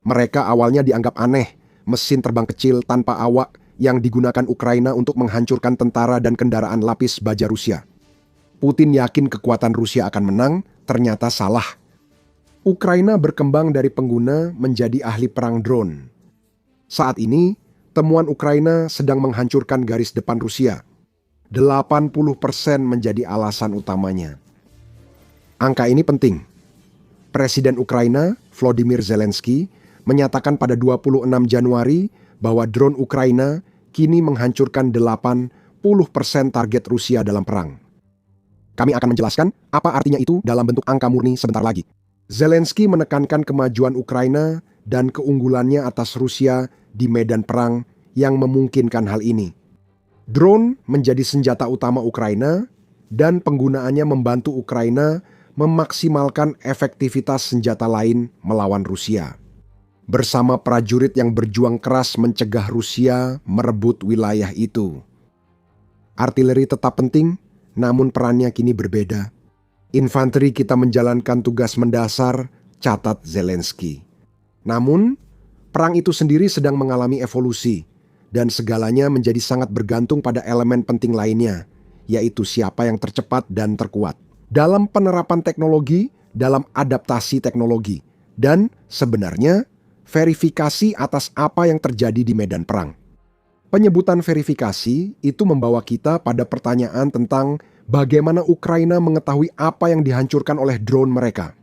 Mereka awalnya dianggap aneh, mesin terbang kecil tanpa awak yang digunakan Ukraina untuk menghancurkan tentara dan kendaraan lapis baja Rusia. Putin yakin kekuatan Rusia akan menang, ternyata salah. Ukraina berkembang dari pengguna menjadi ahli perang drone. Saat ini, temuan Ukraina sedang menghancurkan garis depan Rusia. 80% menjadi alasan utamanya. Angka ini penting. Presiden Ukraina, Volodymyr Zelensky, menyatakan pada 26 Januari bahwa drone Ukraina kini menghancurkan 80% target Rusia dalam perang. Kami akan menjelaskan apa artinya itu dalam bentuk angka murni sebentar lagi. Zelensky menekankan kemajuan Ukraina dan keunggulannya atas Rusia di medan perang yang memungkinkan hal ini. Drone menjadi senjata utama Ukraina dan penggunaannya membantu Ukraina memaksimalkan efektivitas senjata lain melawan Rusia. Bersama prajurit yang berjuang keras mencegah Rusia merebut wilayah itu. Artileri tetap penting, namun perannya kini berbeda. Infanteri kita menjalankan tugas mendasar, catat Zelensky. Namun, perang itu sendiri sedang mengalami evolusi, dan segalanya menjadi sangat bergantung pada elemen penting lainnya, yaitu siapa yang tercepat dan terkuat. Dalam penerapan teknologi, dalam adaptasi teknologi, dan sebenarnya verifikasi atas apa yang terjadi di medan perang. Penyebutan verifikasi itu membawa kita pada pertanyaan tentang bagaimana Ukraina mengetahui apa yang dihancurkan oleh drone mereka.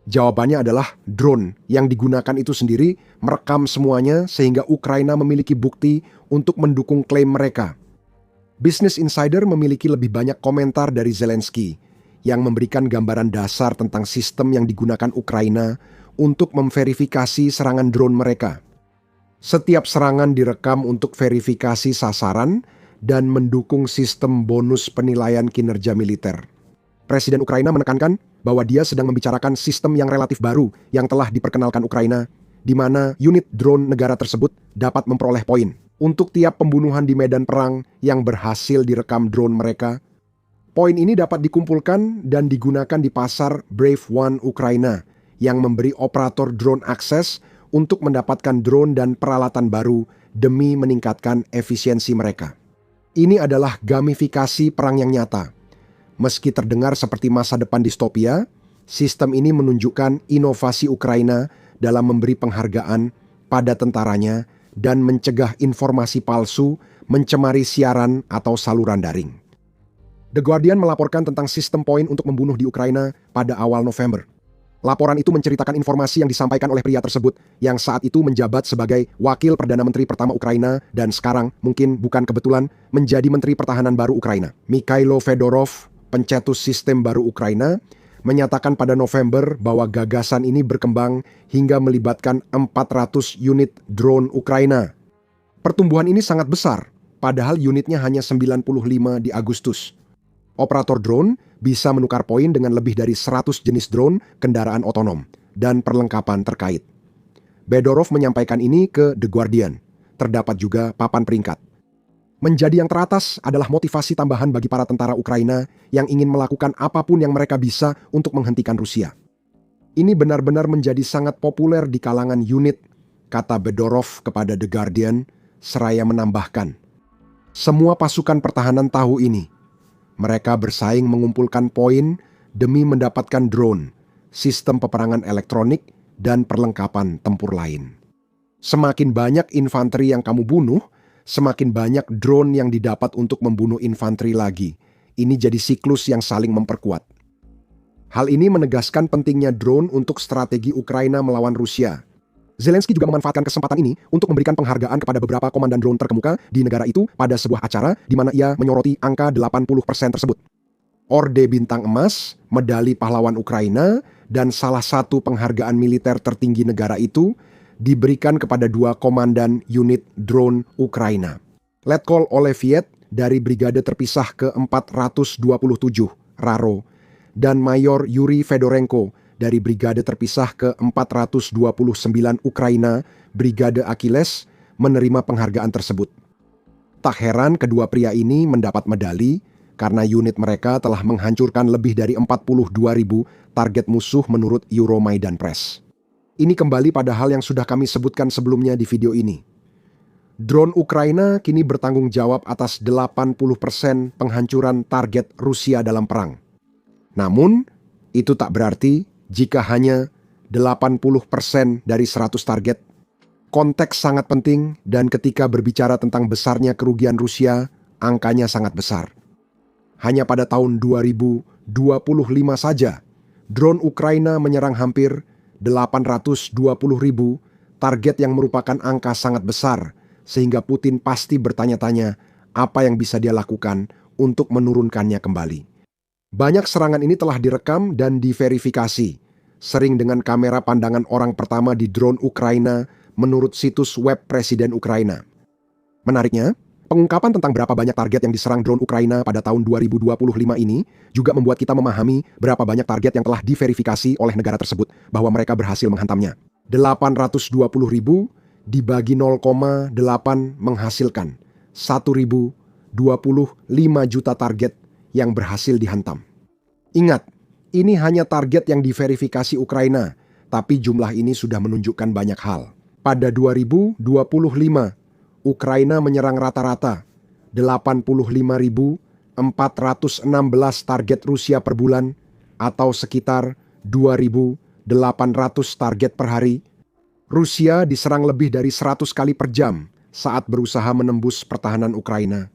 Jawabannya adalah drone yang digunakan itu sendiri merekam semuanya sehingga Ukraina memiliki bukti untuk mendukung klaim mereka. Business Insider memiliki lebih banyak komentar dari Zelensky yang memberikan gambaran dasar tentang sistem yang digunakan Ukraina untuk memverifikasi serangan drone mereka. Setiap serangan direkam untuk verifikasi sasaran dan mendukung sistem bonus penilaian kinerja militer. Presiden Ukraina menekankan bahwa dia sedang membicarakan sistem yang relatif baru yang telah diperkenalkan Ukraina, di mana unit drone negara tersebut dapat memperoleh poin untuk tiap pembunuhan di medan perang yang berhasil direkam drone mereka. Poin ini dapat dikumpulkan dan digunakan di pasar Brave One Ukraina yang memberi operator drone akses untuk mendapatkan drone dan peralatan baru demi meningkatkan efisiensi mereka. Ini adalah gamifikasi perang yang nyata. Meski terdengar seperti masa depan distopia, sistem ini menunjukkan inovasi Ukraina dalam memberi penghargaan pada tentaranya dan mencegah informasi palsu mencemari siaran atau saluran daring. The Guardian melaporkan tentang sistem poin untuk membunuh di Ukraina pada awal November. Laporan itu menceritakan informasi yang disampaikan oleh pria tersebut yang saat itu menjabat sebagai Wakil Perdana Menteri pertama Ukraina dan sekarang, mungkin bukan kebetulan, menjadi Menteri Pertahanan baru Ukraina. Mikhailo Fedorov, pencetus sistem baru Ukraina, menyatakan pada November bahwa gagasan ini berkembang hingga melibatkan 400 unit drone Ukraina. Pertumbuhan ini sangat besar, padahal unitnya hanya 95 di Agustus. Operator drone bisa menukar poin dengan lebih dari 100 jenis drone, kendaraan otonom, dan perlengkapan terkait. Bedorov menyampaikan ini ke The Guardian. Terdapat juga papan peringkat. Menjadi yang teratas adalah motivasi tambahan bagi para tentara Ukraina yang ingin melakukan apapun yang mereka bisa untuk menghentikan Rusia. Ini benar-benar menjadi sangat populer di kalangan unit, kata Bedorov kepada The Guardian, seraya menambahkan. Semua pasukan pertahanan tahu ini. Mereka bersaing mengumpulkan poin demi mendapatkan drone, sistem peperangan elektronik, dan perlengkapan tempur lain. Semakin banyak infanteri yang kamu bunuh, semakin banyak drone yang didapat untuk membunuh infanteri lagi. Ini jadi siklus yang saling memperkuat. Hal ini menegaskan pentingnya drone untuk strategi Ukraina melawan Rusia. Zelensky juga memanfaatkan kesempatan ini untuk memberikan penghargaan kepada beberapa komandan drone terkemuka di negara itu pada sebuah acara di mana ia menyoroti angka 80% tersebut. Orde Bintang Emas, medali pahlawan Ukraina, dan salah satu penghargaan militer tertinggi negara itu diberikan kepada 2 komandan unit drone Ukraina. Letkol Oleviet dari Brigade Terpisah ke-427, Raro, dan Mayor Yuri Fedorenko dari Brigade Terpisah ke-429 Ukraina, Brigade Achilles, menerima penghargaan tersebut. Tak heran kedua pria ini mendapat medali karena unit mereka telah menghancurkan lebih dari 42.000 target musuh menurut Euromaidan Press. Ini kembali pada hal yang sudah kami sebutkan sebelumnya di video ini. Drone Ukraina kini bertanggung jawab atas 80% penghancuran target Rusia dalam perang. Namun, itu tak berarti jika hanya 80% dari 100 target. Konteks sangat penting dan ketika berbicara tentang besarnya kerugian Rusia, angkanya sangat besar. Hanya pada tahun 2025 saja, drone Ukraina menyerang hampir 820.000 target yang merupakan angka sangat besar, sehingga Putin pasti bertanya-tanya apa yang bisa dia lakukan untuk menurunkannya kembali. Banyak serangan ini telah direkam dan diverifikasi, sering dengan kamera pandangan orang pertama di drone Ukraina menurut situs web Presiden Ukraina. Menariknya, pengungkapan tentang berapa banyak target yang diserang drone Ukraina pada tahun 2025 ini juga membuat kita memahami berapa banyak target yang telah diverifikasi oleh negara tersebut bahwa mereka berhasil menghantamnya. 820.000 dibagi 0,8 menghasilkan 1.025 juta target yang berhasil dihantam. Ingat, ini hanya target yang diverifikasi Ukraina, tapi jumlah ini sudah menunjukkan banyak hal. Pada 2025, Ukraina menyerang rata-rata 85.416 target Rusia per bulan atau sekitar 2.800 target per hari. Rusia diserang lebih dari 100 kali per jam saat berusaha menembus pertahanan Ukraina.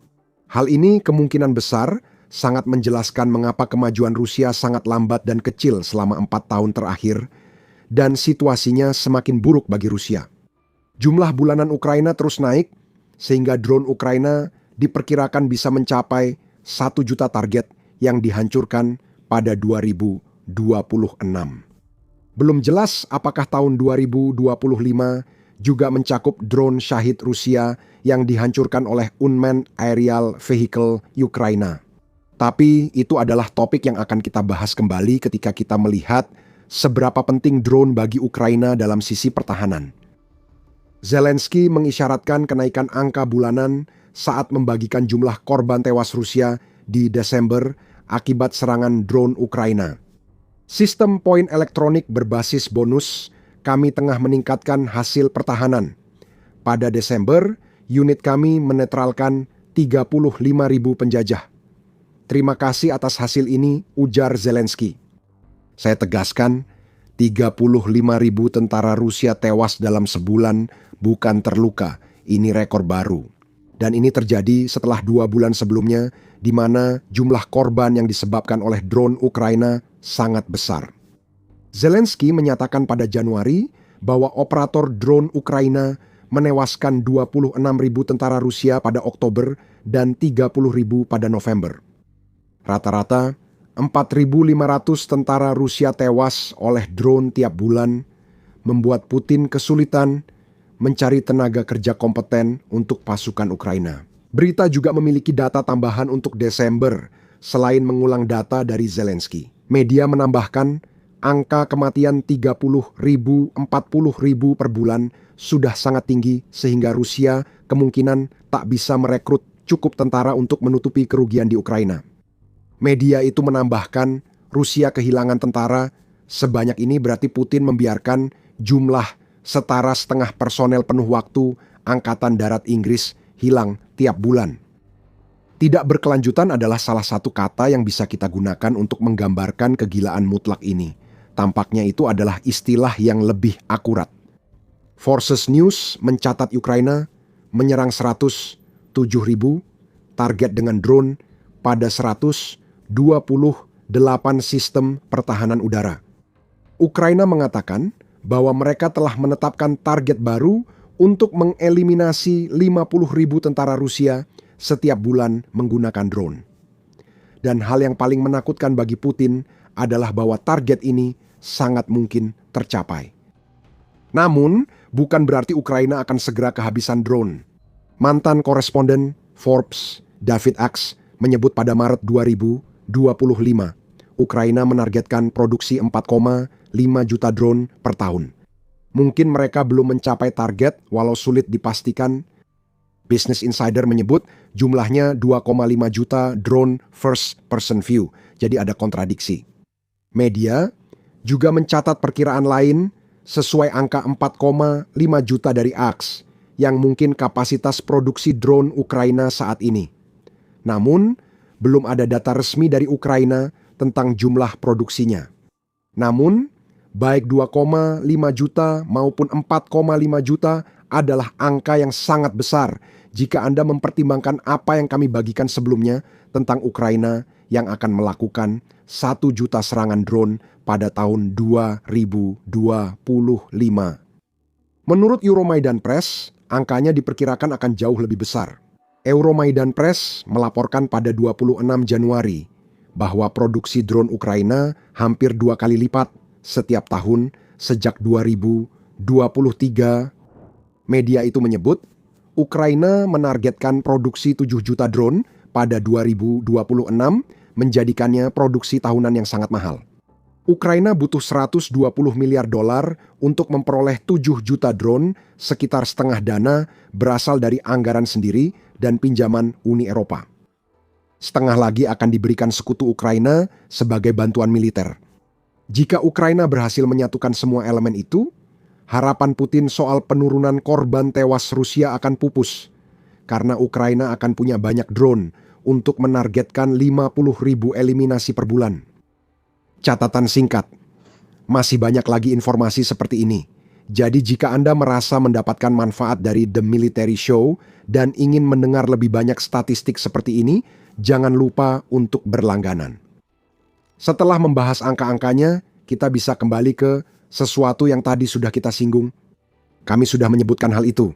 Hal ini kemungkinan besar sangat menjelaskan mengapa kemajuan Rusia sangat lambat dan kecil selama 4 tahun terakhir, dan situasinya semakin buruk bagi Rusia. Jumlah bulanan Ukraina terus naik, sehingga drone Ukraina diperkirakan bisa mencapai 1 juta target yang dihancurkan pada 2026. Belum jelas apakah tahun 2025 juga mencakup drone Shahid Rusia yang dihancurkan oleh Unmanned Aerial Vehicle Ukraina. Tapi itu adalah topik yang akan kita bahas kembali ketika kita melihat seberapa penting drone bagi Ukraina dalam sisi pertahanan. Zelensky mengisyaratkan kenaikan angka bulanan saat membagikan jumlah korban tewas Rusia di Desember akibat serangan drone Ukraina. Sistem poin elektronik berbasis bonus, kami tengah meningkatkan hasil pertahanan. Pada Desember, unit kami menetralkan 35.000 penjajah. Terima kasih atas hasil ini, ujar Zelensky. Saya tegaskan, 35.000 tentara Rusia tewas dalam sebulan, bukan terluka. Ini rekor baru. Dan ini terjadi setelah 2 bulan sebelumnya, di mana jumlah korban yang disebabkan oleh drone Ukraina sangat besar. Zelensky menyatakan pada Januari bahwa operator drone Ukraina menewaskan 26.000 tentara Rusia pada Oktober dan 30.000 pada November. Rata-rata 4.500 tentara Rusia tewas oleh drone tiap bulan, membuat Putin kesulitan mencari tenaga kerja kompeten untuk pasukan Ukraina. Berita juga memiliki data tambahan untuk Desember, selain mengulang data dari Zelensky. Media menambahkan, angka kematian 30.000, 40.000 per bulan sudah sangat tinggi sehingga Rusia kemungkinan tak bisa merekrut cukup tentara untuk menutupi kerugian di Ukraina. Media itu menambahkan, Rusia kehilangan tentara, sebanyak ini berarti Putin membiarkan jumlah setara setengah personel penuh waktu Angkatan Darat Inggris hilang tiap bulan. Tidak berkelanjutan adalah salah satu kata yang bisa kita gunakan untuk menggambarkan kegilaan mutlak ini. Tampaknya itu adalah istilah yang lebih akurat. Forces News mencatat Ukraina menyerang 107.000 target dengan drone pada 128 sistem pertahanan udara. Ukraina mengatakan bahwa mereka telah menetapkan target baru untuk mengeliminasi 50.000 tentara Rusia setiap bulan menggunakan drone. Dan hal yang paling menakutkan bagi Putin adalah bahwa target ini sangat mungkin tercapai. Namun, bukan berarti Ukraina akan segera kehabisan drone. Mantan koresponden Forbes, David Axe, menyebut pada Maret 2025, Ukraina menargetkan produksi 4,5 juta drone per tahun. Mungkin mereka belum mencapai target walau sulit dipastikan. Business Insider menyebut jumlahnya 2,5 juta drone first person view, jadi ada kontradiksi. Media juga mencatat perkiraan lain sesuai angka 4,5 juta dari AKS, yang mungkin kapasitas produksi drone Ukraina saat ini. Namun, belum ada data resmi dari Ukraina tentang jumlah produksinya. Namun, baik 2,5 juta maupun 4,5 juta adalah angka yang sangat besar jika Anda mempertimbangkan apa yang kami bagikan sebelumnya tentang Ukraina yang akan melakukan 1 juta serangan drone pada tahun 2025. Menurut Euromaidan Press, angkanya diperkirakan akan jauh lebih besar. Euromaidan Press melaporkan pada 26 Januari bahwa produksi drone Ukraina hampir 2 kali lipat setiap tahun sejak 2023. Media itu menyebut Ukraina menargetkan produksi 7 juta drone pada 2026, menjadikannya produksi tahunan yang sangat mahal. Ukraina butuh 120 miliar dolar untuk memperoleh 7 juta drone, sekitar setengah dana berasal dari anggaran sendiri dan pinjaman Uni Eropa. Setengah lagi akan diberikan sekutu Ukraina sebagai bantuan militer. Jika Ukraina berhasil menyatukan semua elemen itu, harapan Putin soal penurunan korban tewas Rusia akan pupus, karena Ukraina akan punya banyak drone untuk menargetkan 50.000 eliminasi per bulan. Catatan singkat, masih banyak lagi informasi seperti ini. Jadi jika Anda merasa mendapatkan manfaat dari The Military Show dan ingin mendengar lebih banyak statistik seperti ini, jangan lupa untuk berlangganan. Setelah membahas angka-angkanya, kita bisa kembali ke sesuatu yang tadi sudah kita singgung. Kami sudah menyebutkan hal itu.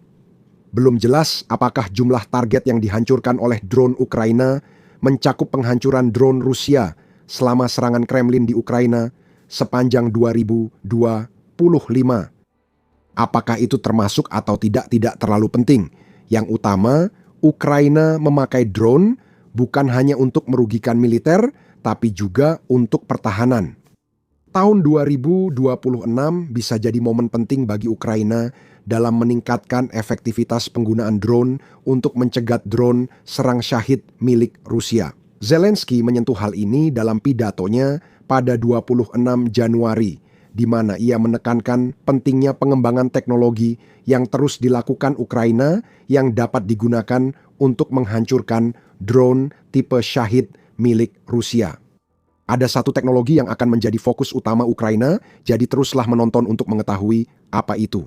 Belum jelas apakah jumlah target yang dihancurkan oleh drone Ukraina mencakup penghancuran drone Rusia selama serangan Kremlin di Ukraina sepanjang 2025. Apakah itu termasuk atau tidak terlalu penting. Yang utama, Ukraina memakai drone bukan hanya untuk merugikan militer, tapi juga untuk pertahanan. Tahun 2026 bisa jadi momen penting bagi Ukraina dalam meningkatkan efektivitas penggunaan drone untuk mencegat drone serang syahid milik Rusia. Zelensky menyentuh hal ini dalam pidatonya pada 26 Januari, di mana ia menekankan pentingnya pengembangan teknologi yang terus dilakukan Ukraina yang dapat digunakan untuk menghancurkan drone tipe Shahid milik Rusia. Ada satu teknologi yang akan menjadi fokus utama Ukraina, jadi teruslah menonton untuk mengetahui apa itu.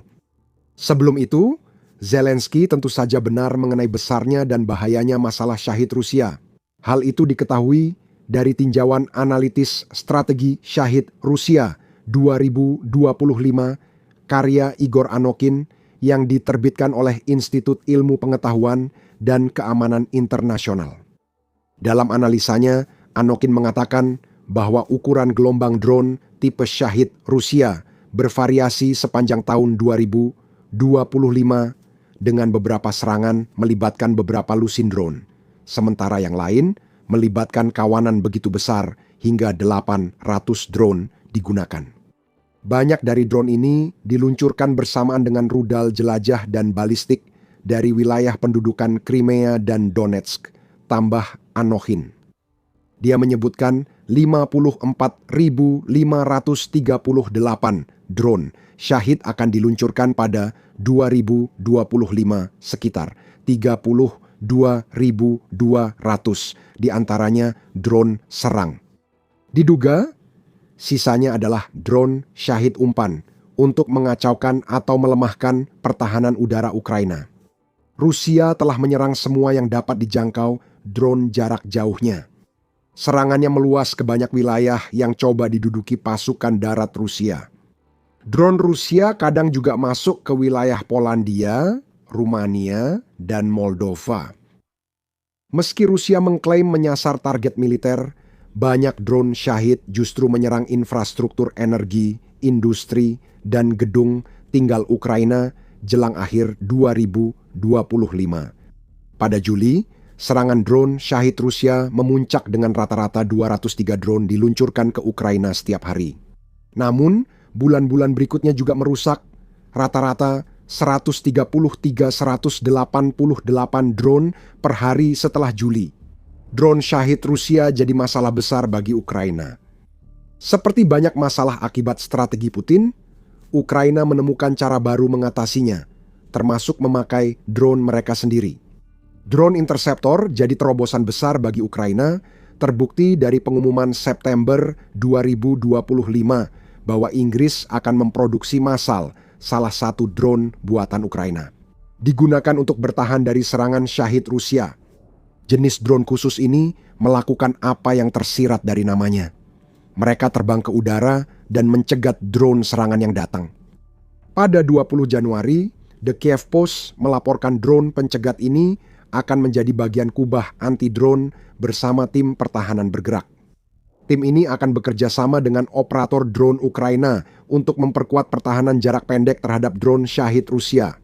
Sebelum itu, Zelensky tentu saja benar mengenai besarnya dan bahayanya masalah Shahid Rusia. Hal itu diketahui dari tinjauan analitis strategi Shahid Rusia 2025 karya Igor Anokin yang diterbitkan oleh Institut Ilmu Pengetahuan dan Keamanan Internasional. Dalam analisanya, Anokin mengatakan bahwa ukuran gelombang drone tipe Shahid Rusia bervariasi sepanjang tahun 2025 dengan beberapa serangan melibatkan beberapa lusin drone. Sementara yang lain melibatkan kawanan begitu besar hingga 800 drone digunakan. Banyak dari drone ini diluncurkan bersamaan dengan rudal jelajah dan balistik dari wilayah pendudukan Crimea dan Donetsk, tambah Anokhin. Dia menyebutkan 54.538 drone Shahid akan diluncurkan pada 2025, sekitar 32.200 diantaranya drone serang. Diduga, sisanya adalah drone Shahid umpan untuk mengacaukan atau melemahkan pertahanan udara Ukraina. Rusia telah menyerang semua yang dapat dijangkau drone jarak jauhnya. Serangannya meluas ke banyak wilayah yang coba diduduki pasukan darat Rusia. Drone Rusia kadang juga masuk ke wilayah Polandia, Rumania, dan Moldova. Meski Rusia mengklaim menyasar target militer, banyak drone Shahid justru menyerang infrastruktur energi, industri, dan gedung tinggal Ukraina jelang akhir 2025. Pada Juli, serangan drone Shahid Rusia memuncak dengan rata-rata 203 drone diluncurkan ke Ukraina setiap hari. Namun, bulan-bulan berikutnya juga merusak rata-rata 138 drone per hari setelah Juli. Drone Shahid Rusia jadi masalah besar bagi Ukraina. Seperti banyak masalah akibat strategi Putin, Ukraina menemukan cara baru mengatasinya, termasuk memakai drone mereka sendiri. Drone Interceptor jadi terobosan besar bagi Ukraina, terbukti dari pengumuman September 2025 bahwa Inggris akan memproduksi massal salah satu drone buatan Ukraina. Digunakan untuk bertahan dari serangan syahid Rusia. Jenis drone khusus ini melakukan apa yang tersirat dari namanya. Mereka terbang ke udara dan mencegat drone serangan yang datang. Pada 20 Januari, The Kiev Post melaporkan drone pencegat ini akan menjadi bagian kubah anti-drone bersama tim pertahanan bergerak. Tim ini akan bekerja sama dengan operator drone Ukraina untuk memperkuat pertahanan jarak pendek terhadap drone syahid Rusia.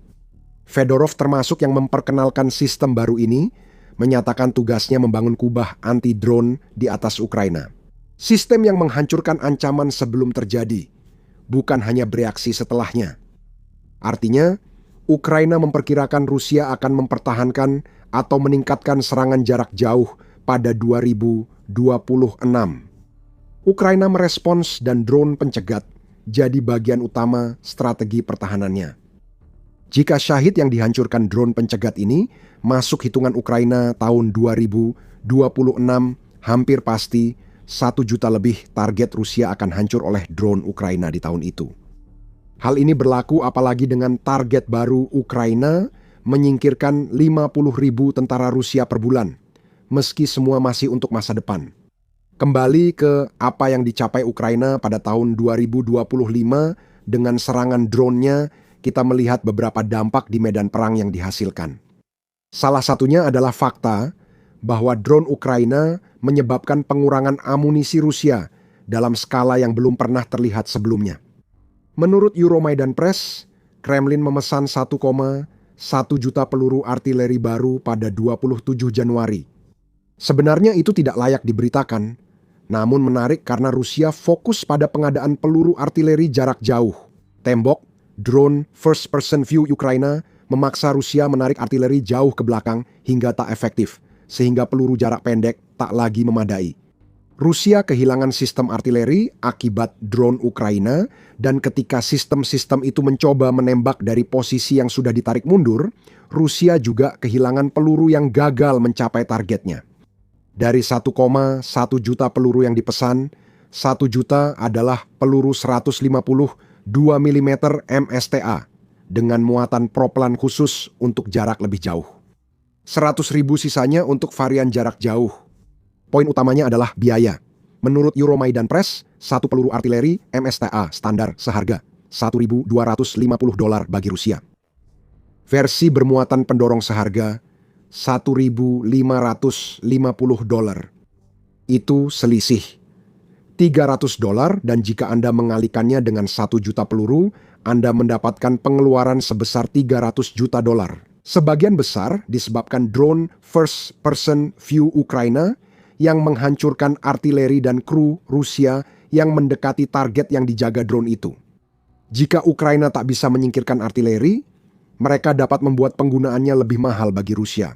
Fedorov termasuk yang memperkenalkan sistem baru ini, menyatakan tugasnya membangun kubah anti-drone di atas Ukraina. Sistem yang menghancurkan ancaman sebelum terjadi, bukan hanya bereaksi setelahnya. Artinya, Ukraina memperkirakan Rusia akan mempertahankan atau meningkatkan serangan jarak jauh pada 2026. Ukraina merespons dan drone pencegat jadi bagian utama strategi pertahanannya. Jika syahid yang dihancurkan drone pencegat ini masuk hitungan Ukraina tahun 2026, hampir pasti 1 juta lebih target Rusia akan hancur oleh drone Ukraina di tahun itu. Hal ini berlaku apalagi dengan target baru Ukraina menyingkirkan 50.000 tentara Rusia per bulan, meski semua masih untuk masa depan. Kembali ke apa yang dicapai Ukraina pada tahun 2025 dengan serangan drone-nya, kita melihat beberapa dampak di medan perang yang dihasilkan. Salah satunya adalah fakta bahwa drone Ukraina menyebabkan pengurangan amunisi Rusia dalam skala yang belum pernah terlihat sebelumnya. Menurut Euromaidan Press, Kremlin memesan 1,1 juta peluru artileri baru pada 27 Januari. Sebenarnya itu tidak layak diberitakan, namun menarik karena Rusia fokus pada pengadaan peluru artileri jarak jauh. Tembok, drone first person view Ukraina memaksa Rusia menarik artileri jauh ke belakang hingga tak efektif, sehingga peluru jarak pendek tak lagi memadai. Rusia kehilangan sistem artileri akibat drone Ukraina, dan ketika sistem-sistem itu mencoba menembak dari posisi yang sudah ditarik mundur, Rusia juga kehilangan peluru yang gagal mencapai targetnya. Dari 1,1 juta peluru yang dipesan, 1 juta adalah peluru 152 mm MSTA dengan muatan propellan khusus untuk jarak lebih jauh. 100.000 sisanya untuk varian jarak jauh. Poin utamanya adalah biaya. Menurut Euromaidan Press, satu peluru artileri MSTA standar seharga $1.250 bagi Rusia. Versi bermuatan pendorong seharga $1.550. Itu selisih $300, dan jika Anda mengalikannya dengan 1 juta peluru, Anda mendapatkan pengeluaran sebesar $300 juta. Sebagian besar disebabkan drone first person view Ukraina yang menghancurkan artileri dan kru Rusia yang mendekati target yang dijaga drone itu. Jika Ukraina tak bisa menyingkirkan artileri, mereka dapat membuat penggunaannya lebih mahal bagi Rusia.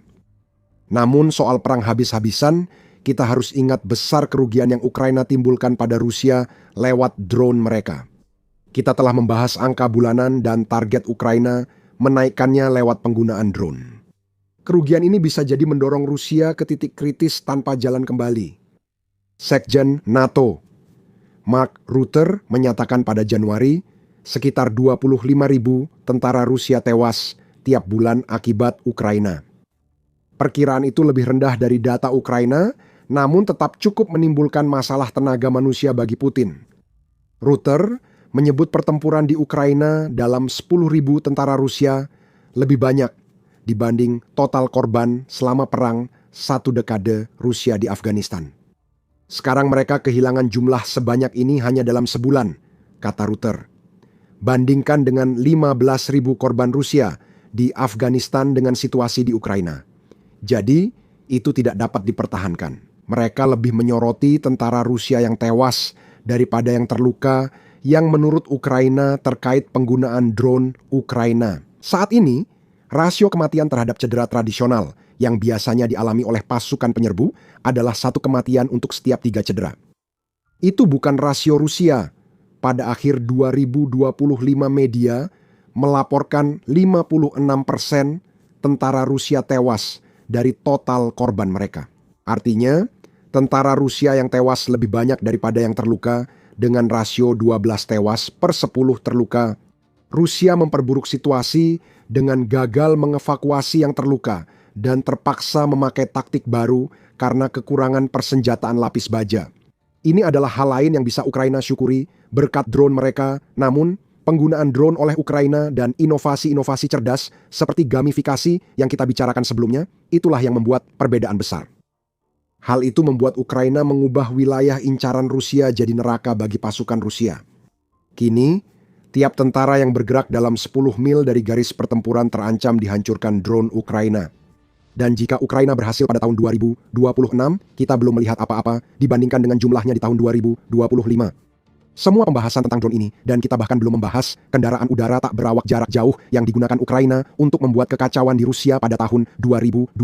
Namun soal perang habis-habisan, kita harus ingat besar kerugian yang Ukraina timbulkan pada Rusia lewat drone mereka. Kita telah membahas angka bulanan dan target Ukraina menaikkannya lewat penggunaan drone. Kerugian ini bisa jadi mendorong Rusia ke titik kritis tanpa jalan kembali. Sekjen NATO, Mark Rutte, menyatakan pada Januari, sekitar 25.000 tentara Rusia tewas tiap bulan akibat Ukraina. Perkiraan itu lebih rendah dari data Ukraina, namun tetap cukup menimbulkan masalah tenaga manusia bagi Putin. Rutte menyebut pertempuran di Ukraina dalam 10.000 tentara Rusia lebih banyak dibanding total korban selama perang 1 dekade Rusia di Afghanistan. Sekarang mereka kehilangan jumlah sebanyak ini hanya dalam sebulan, kata Rutte. Bandingkan dengan 15.000 korban Rusia di Afghanistan dengan situasi di Ukraina. Jadi, itu tidak dapat dipertahankan. Mereka lebih menyoroti tentara Rusia yang tewas daripada yang terluka, yang menurut Ukraina terkait penggunaan drone Ukraina. Saat ini, rasio kematian terhadap cedera tradisional yang biasanya dialami oleh pasukan penyerbu adalah 1 kematian untuk setiap 3 cedera. Itu bukan rasio Rusia, pada akhir 2025 media melaporkan 56% tentara Rusia tewas dari total korban mereka. Artinya, tentara Rusia yang tewas lebih banyak daripada yang terluka dengan rasio 12 tewas per 10 terluka. Rusia memperburuk situasi dengan gagal mengevakuasi yang terluka dan terpaksa memakai taktik baru karena kekurangan persenjataan lapis baja. Ini adalah hal lain yang bisa Ukraina syukuri berkat drone mereka, namun penggunaan drone oleh Ukraina dan inovasi-inovasi cerdas seperti gamifikasi yang kita bicarakan sebelumnya, itulah yang membuat perbedaan besar. Hal itu membuat Ukraina mengubah wilayah incaran Rusia jadi neraka bagi pasukan Rusia. Kini, tiap tentara yang bergerak dalam 10 mil dari garis pertempuran terancam dihancurkan drone Ukraina. Dan jika Ukraina berhasil pada tahun 2026, kita belum melihat apa-apa dibandingkan dengan jumlahnya di tahun 2025. Semua pembahasan tentang drone ini, dan kita bahkan belum membahas kendaraan udara tak berawak jarak jauh yang digunakan Ukraina untuk membuat kekacauan di Rusia pada tahun 2025.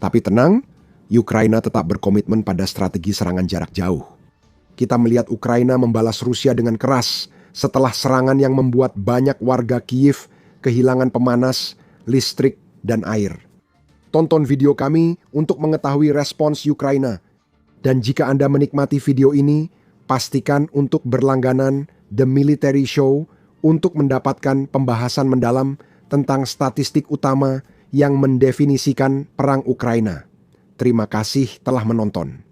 Tapi tenang, Ukraina tetap berkomitmen pada strategi serangan jarak jauh. Kita melihat Ukraina membalas Rusia dengan keras setelah serangan yang membuat banyak warga Kiev kehilangan pemanas, listrik, dan air. Tonton video kami untuk mengetahui respons Ukraina. Dan jika Anda menikmati video ini, pastikan untuk berlangganan The Military Show untuk mendapatkan pembahasan mendalam tentang statistik utama yang mendefinisikan perang Ukraina. Terima kasih telah menonton.